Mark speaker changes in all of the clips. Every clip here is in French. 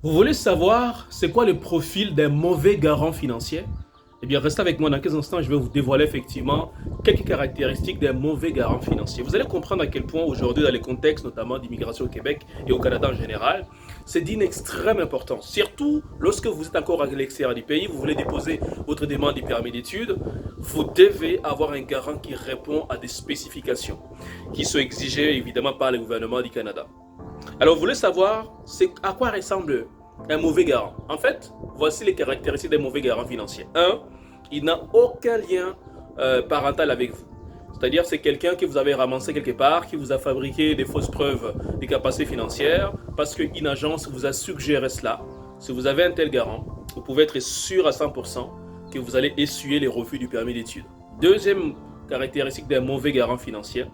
Speaker 1: Vous voulez savoir c'est quoi le profil d'un mauvais garant financier? Eh bien, restez avec moi dans quelques instants, je vais vous dévoiler effectivement quelques caractéristiques d'un mauvais garant financier. Vous allez comprendre à quel point aujourd'hui, dans les contextes notamment d'immigration au Québec et au Canada en général, c'est d'une extrême importance. Surtout lorsque vous êtes encore à l'extérieur du pays, vous voulez déposer votre demande de permis d'études, vous devez avoir un garant qui répond à des spécifications qui sont exigées évidemment par le gouvernement du Canada. Alors, vous voulez savoir à quoi ressemble un mauvais garant? En fait, voici les caractéristiques d'un mauvais garant financier. Un, il n'a aucun lien parental avec vous. C'est-à-dire, c'est quelqu'un que vous avez ramassé quelque part, qui vous a fabriqué des fausses preuves des capacités financières, parce qu'une agence vous a suggéré cela. Si vous avez un tel garant, vous pouvez être sûr à 100% que vous allez essuyer les refus du permis d'études. Deuxième caractéristique d'un mauvais garant financier,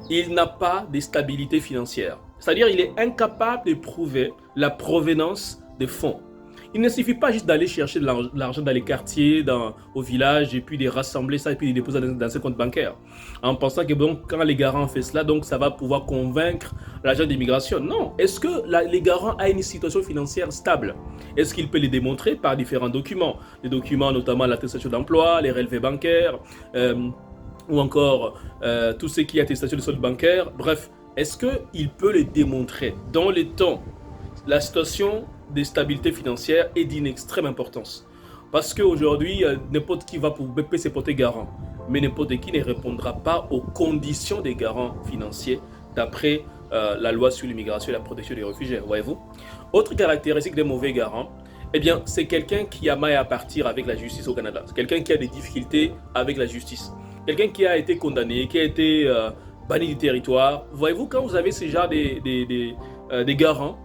Speaker 1: il n'a pas de stabilité financière. C'est-à-dire qu'il est incapable de prouver la provenance des fonds. Il ne suffit pas juste d'aller chercher de l'argent dans les quartiers, au village, et puis de rassembler ça et puis de déposer dans ses comptes bancaires. En pensant que bon, quand les garants font cela, donc ça va pouvoir convaincre l'agent d'immigration. Non. Est-ce que les garants ont une situation financière stable? Est-ce qu'il peut les démontrer par différents documents? Les documents notamment l'attestation d'emploi, les relevés bancaires, ou encore tout ce qui est attestation de solde bancaire. Bref, est-ce qu'il peut le démontrer dans le temps? La situation de stabilité financière est d'une extrême importance. Parce qu'aujourd'hui, n'importe qui peut se porter garant, mais n'importe qui ne répondra pas aux conditions des garants financiers d'après la loi sur l'immigration et la protection des réfugiés, voyez-vous. Autre caractéristique des mauvais garants, eh bien, c'est quelqu'un qui a mal à partir avec la justice au Canada. C'est quelqu'un qui a des difficultés avec la justice. Quelqu'un qui a été condamné, qui a été banni du territoire. Voyez-vous, quand vous avez ce genre de garants,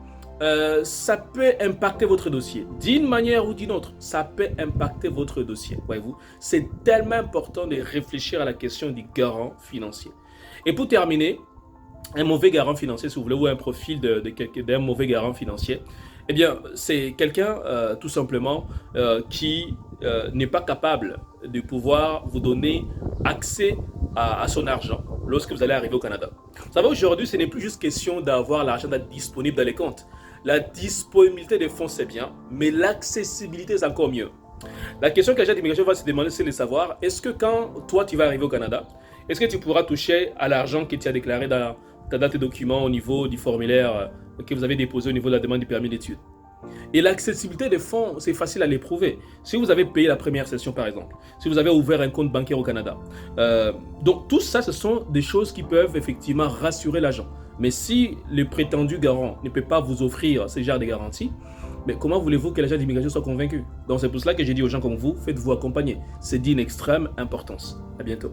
Speaker 1: ça peut impacter votre dossier. D'une manière ou d'une autre, ça peut impacter votre dossier. Voyez-vous, c'est tellement important de réfléchir à la question du garant financier. Et pour terminer, un mauvais garant financier, si vous voulez, ou un profil d'un mauvais garant financier, eh bien, c'est quelqu'un tout simplement qui n'est pas capable de pouvoir vous donner accès à son argent lorsque vous allez arriver au Canada. Vous savez, aujourd'hui, ce n'est plus juste question d'avoir l'argent disponible dans les comptes. La disponibilité des fonds, c'est bien, mais l'accessibilité, c'est encore mieux. La question que l'agent d'immigration va se demander, c'est de savoir, est-ce que quand toi, tu vas arriver au Canada, est-ce que tu pourras toucher à l'argent que tu as déclaré dans tes documents au niveau du formulaire que vous avez déposé au niveau de la demande du permis d'études? Et l'accessibilité des fonds, c'est facile à l'éprouver. Si vous avez payé la première session, par exemple, si vous avez ouvert un compte bancaire au Canada. Donc, tout ça, ce sont des choses qui peuvent effectivement rassurer l'agent. Mais si le prétendu garant ne peut pas vous offrir ce genre de garanties, mais comment voulez-vous que l'agent d'immigration soit convaincu? Donc, c'est pour cela que j'ai dit aux gens comme vous, faites-vous accompagner. C'est d'une extrême importance. À bientôt.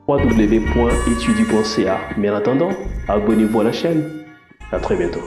Speaker 2: www.etudy.ca. Mais en attendant, abonnez-vous à la chaîne. À très bientôt.